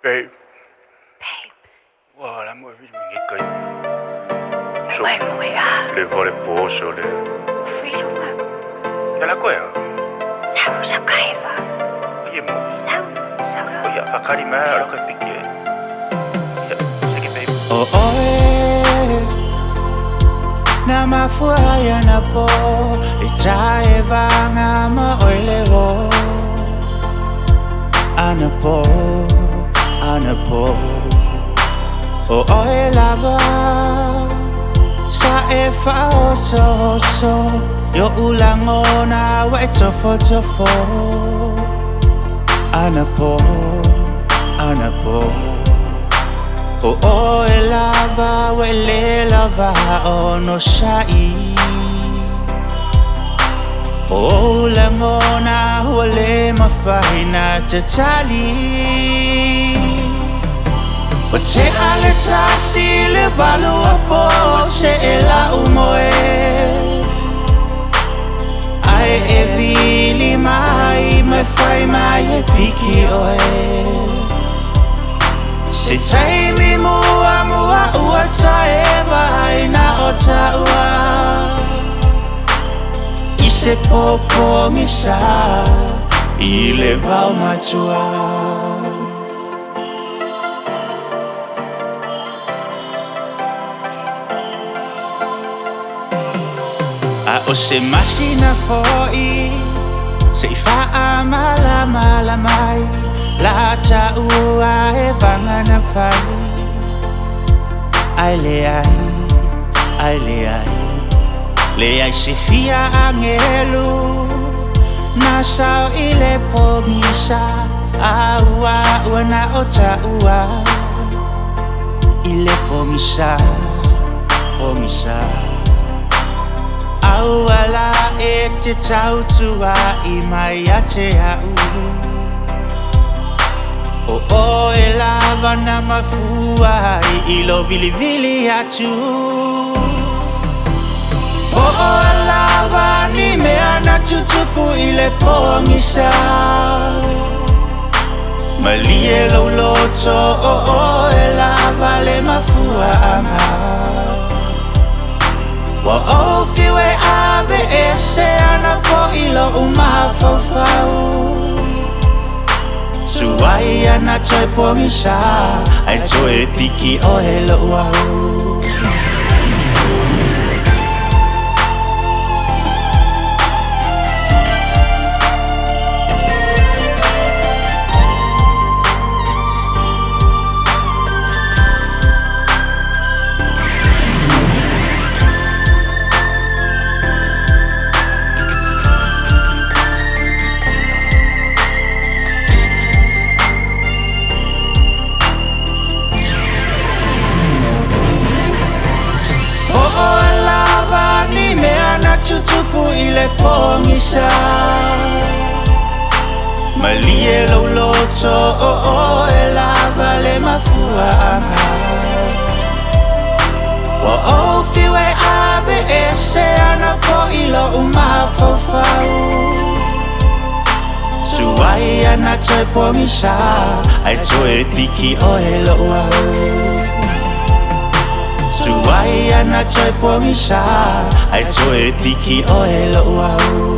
Babe, Babe, voilà, moi, je me dis que muội muội à, le vole poso, le. phi luôn à. Che la coia? Sao cay vậy? Oye, mo. Sao đó? Oye, a carimara, lo que pique. Ya, sé que babe. Oh oh na mafuaya na po Lichae vanga maoile wo Ana po Oh oh lava Sa e fa oso Yo ulango na we tofo Ana po Oh oh elava wele lava ono shai Oh lamona wale mafahina tatali Ote ale tasi le valu apo se ela umoe Ai e vili mai fai mai e piki oe Se taimi mua ua taewa haina o taua I se popongi sa I le vau matua A o se masina foi Se I faa mala mai La taua e vanga na fai Ai Le ai se fia angelu Na sao I le pongisa Ua na o taua I le pongisa Aua la e te tautua I mai a te au Oh e lava na mafua I lo vili atu Oh e lava ni mea na tutupu I le pongisa Mali e lo loto Oh e lava le mafua anga Wa o fiwe ave e se ana fo I lo umafafau Tuai ana toi pongisa Ai toe piki o he lo wau Tutupu I le pongisa Mali e lo loto Oh e lava le mafua anga Oh fiwe ave e se ana fo I lo umafafau Tuai ana toi pongisa Ai toe piki o he lo wau Tuai ana toi pongisa Ai toe piki o he lo wau